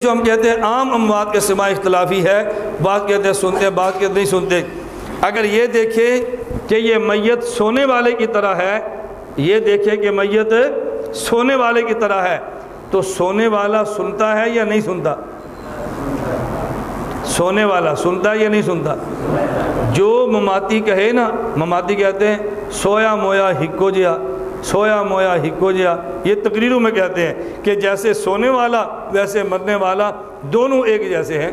جو ہم کہتے ہیں عام اموات کے سماع اختلافی ہے، بعض کہتے ہیں سنتے ہیں، بعض کہتے نہیں سنتے۔ اگر یہ دیکھیں کہ یہ میت سونے والے کی طرح ہے، یہ دیکھیں کہ میت سونے والے کی طرح ہے، تو سونے والا سنتا ہے یا نہیں سنتا؟ سونے والا سنتا ہے یا نہیں سنتا؟ جو مماتی کہے نا، مماتی کہتے ہیں سویا مویا ہکو جیا، سویا مویا ہکو جیا، یہ تقریروں میں کہتے ہیں کہ جیسے سونے والا ویسے مرنے والا دونوں ایک جیسے ہیں۔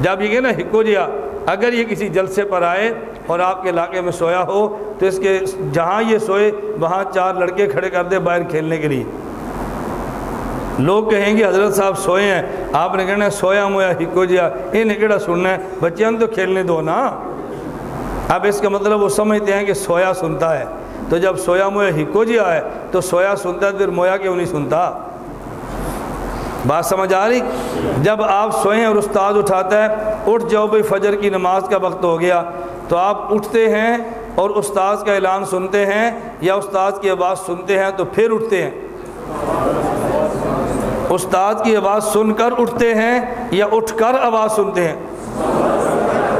جب یہ کہ نا ہکو جیا، اگر یہ کسی جلسے پر آئے اور آپ کے علاقے میں سویا ہو تو اس کے جہاں یہ سوئے وہاں 4 لڑکے کھڑے کر دے باہر کھیلنے کے لیے۔ لوگ کہیں گے حضرت صاحب سوئے ہیں، آپ نے کہنا سویا مویا ہکو جیا، انہیں کیڑا سننا ہے، بچیاں تو کھیلنے دو نا۔ اب اس کا مطلب وہ سمجھتے ہیں کہ سویا سنتا ہے، تو جب سویا مویا ہکو جیا ہے تو سویا سنتا ہے، پھر مویا کیوں نہیں سنتا؟ بات سمجھ آ رہی؟ جب آپ سوئے ہیں اور استاد اٹھاتا ہے اٹھ جاؤ بھائی فجر کی نماز کا وقت ہو گیا، تو آپ اٹھتے ہیں اور استاد کا اعلان سنتے ہیں یا استاد کی آواز سنتے ہیں تو پھر اٹھتے ہیں؟ استاد کی آواز سن کر اٹھتے ہیں یا اٹھ کر آواز سنتے ہیں؟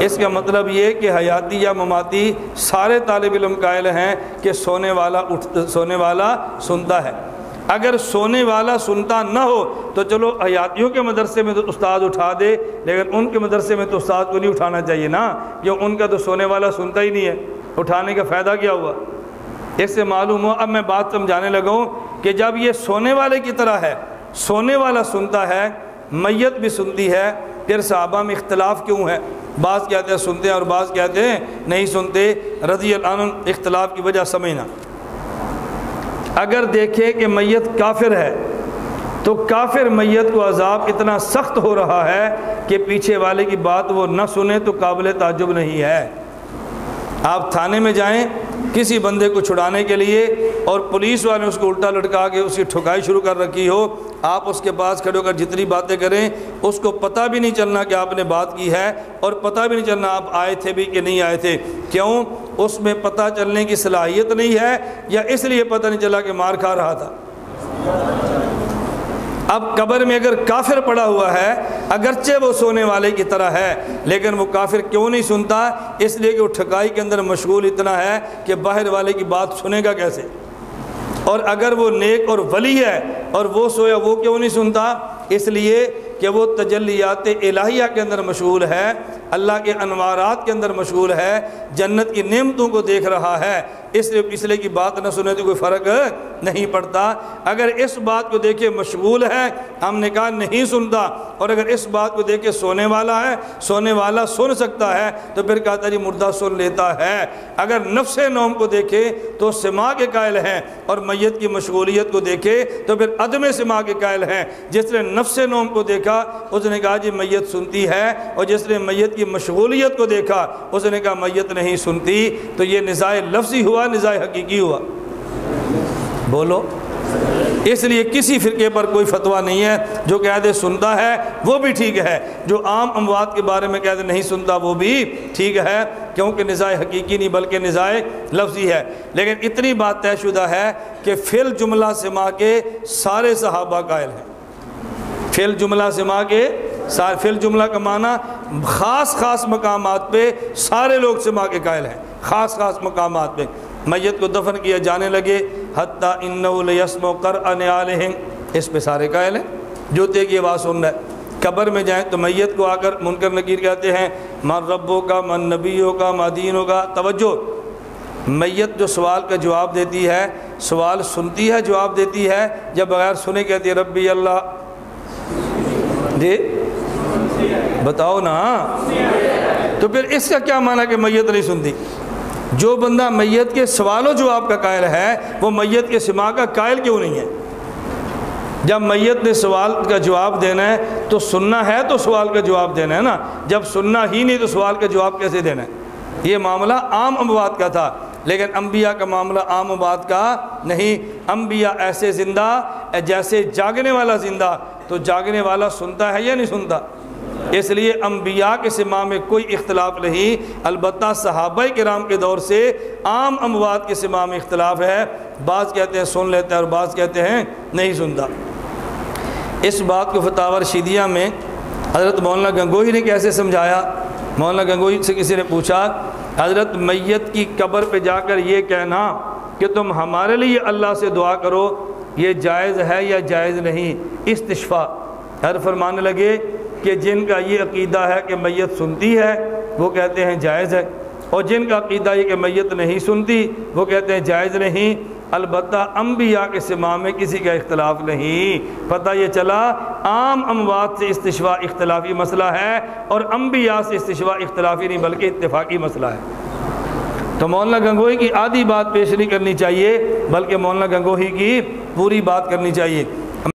اس کا مطلب یہ کہ حیاتی یا مماتی سارے طالب علم قائل ہیں کہ سونے والا سنتا ہے۔ اگر سونے والا سنتا نہ ہو تو چلو حیاتیوں کے مدرسے میں تو استاد اٹھا دے، لیکن ان کے مدرسے میں تو استاد کو نہیں اٹھانا چاہیے نا، کیوں ان کا تو سونے والا سنتا ہی نہیں ہے، اٹھانے کا فائدہ کیا ہوا؟ اس سے معلوم ہوا، اب میں بات سمجھانے لگا ہوں کہ جب یہ سونے والے کی طرح ہے، سونے والا سنتا ہے، میت بھی سنتی ہے، پھر صحابہ میں اختلاف کیوں ہے؟ بعض کہتے ہیں سنتے ہیں اور بعض کہتے ہیں نہیں سنتے، رضی اللہ عنہ اختلاف کی وجہ سمجھنا۔ اگر دیکھیں کہ میت کافر ہے تو کافر میت کو عذاب اتنا سخت ہو رہا ہے کہ پیچھے والے کی بات وہ نہ سنے تو قابل تعجب نہیں ہے۔ آپ تھانے میں جائیں کسی بندے کو چھڑانے کے لیے اور پولیس والے نے اس کو الٹا لٹکا کے اس کی ٹھکائی شروع کر رکھی ہو، آپ اس کے پاس کھڑے ہو کر جتنی باتیں کریں اس کو پتہ بھی نہیں چلنا کہ آپ نے بات کی ہے، اور پتہ بھی نہیں چلنا آپ آئے تھے بھی کہ نہیں آئے تھے۔ کیوں؟ اس میں پتہ چلنے کی صلاحیت نہیں ہے، یا اس لیے پتہ نہیں چلا کہ مار کھا رہا تھا۔ اب قبر میں اگر کافر پڑا ہوا ہے، اگرچہ وہ سونے والے کی طرح ہے، لیکن وہ کافر کیوں نہیں سنتا؟ اس لیے کہ وہ ٹھکائی کے اندر مشغول اتنا ہے کہ باہر والے کی بات سنے گا کیسے؟ اور اگر وہ نیک اور ولی ہے اور وہ سویا، وہ کیوں نہیں سنتا؟ اس لیے کہ وہ تجلیات الہیہ کے اندر مشغول ہے، اللہ کے انوارات کے اندر مشغول ہے، جنت کی نعمتوں کو دیکھ رہا ہے، اس لیے پچھلے کی بات نہ سنے تو کوئی فرق نہیں پڑتا۔ اگر اس بات کو دیکھے مشغول ہے، ہم نے کہا نہیں سنتا، اور اگر اس بات کو دیکھے سونے والا ہے، سونے والا سن سکتا ہے، تو پھر کہتا جی مردہ سن لیتا ہے۔ اگر نفس نوم کو دیکھے تو سماع کے قائل ہیں، اور میت کی مشغولیت کو دیکھے تو پھر عدم سماع کے قائل ہیں۔ جس نے نفس نوم کو دیکھا اس نے کہا جی میت سنتی ہے، اور جس نے میت کی مشغولیت کو دیکھا اس نے کہا میت نہیں سنتی۔ تو یہ نزاع لفظی ہوا، نزاع حقیقی ہوا؟ بولو۔ اس لیے کسی فرقے پر کوئی فتویٰ نہیں ہے، جو کہہ دے سنتا ہے وہ بھی ٹھیک ہے، جو عام اموات کے بارے میں کہہ دے نہیں سنتا وہ بھی ٹھیک ہے، کیونکہ نزاع حقیقی نہیں بلکہ نزاع لفظی ہے۔ لیکن اتنی بات طے شدہ ہے کہ فی الجملہ سماع کے سارے صحابہ قائل ہیں۔ فی الجملہ سماع کے سارے، فی الجملہ کا معنی خاص مقامات پہ سارے لوگ سماع کے قائل ہیں، خاص مقامات پہ۔ میت کو دفن کیا جانے لگے، حتیٰ انہ لیسمع قرع نعالہم، اس پہ سارے قائل ہیں، جوتے کی آواز سن رہا ہے۔ قبر میں جائیں تو میت کو آ کر منکر نکیر کہتے ہیں من ربوں کا، من نبیوں کا، من دینوں کا۔ توجہ، میت جو سوال کا جواب دیتی ہے، سوال سنتی ہے جواب دیتی ہے، جب بغیر سنے کہتی ہے ربی اللہ؟ جی بتاؤ نا، تو پھر اس کا کیا معنی کہ میت نہیں سنتی؟ جو بندہ میت کے سوال و جواب کا قائل ہے وہ میت کے سماع کا قائل کیوں نہیں ہے؟ جب میت نے سوال کا جواب دینا ہے تو سننا ہے تو سوال کا جواب دینا ہے نا، جب سننا ہی نہیں تو سوال کا جواب کیسے دینا ہے؟ یہ معاملہ عام اموات کا تھا، لیکن انبیاء کا معاملہ عام اموات کا نہیں۔ انبیاء ایسے زندہ جیسے جاگنے والا زندہ، تو جاگنے والا سنتا ہے یا نہیں سنتا؟ اس لیے انبیاء کے سماع میں کوئی اختلاف نہیں، البتہ صحابہ کرام کے دور سے عام اموات کے سماع میں اختلاف ہے، بعض کہتے ہیں سن لیتے ہیں اور بعض کہتے ہیں نہیں سنتا۔ اس بات کو فتاوی رشیدیہ میں حضرت مولانا گنگوہی نے کیسے سمجھایا؟ مولانا گنگوہی سے کسی نے پوچھا حضرت میت کی قبر پہ جا کر یہ کہنا کہ تم ہمارے لیے اللہ سے دعا کرو یہ جائز ہے یا جائز نہیں؟ استشفاء ہر فرمانے لگے کہ جن کا یہ عقیدہ ہے کہ میت سنتی ہے وہ کہتے ہیں جائز ہے، اور جن کا عقیدہ یہ کہ میت نہیں سنتی وہ کہتے ہیں جائز نہیں۔ البتہ انبیاء کے سماع میں کسی کا اختلاف نہیں۔ پتہ یہ چلا عام اموات سے استشفاء اختلافی مسئلہ ہے، اور انبیاء سے استشفاء اختلافی نہیں بلکہ اتفاقی مسئلہ ہے۔ تو مولانا گنگوہی کی آدھی بات پیش نہیں کرنی چاہیے بلکہ مولانا گنگوہی کی پوری بات کرنی چاہیے۔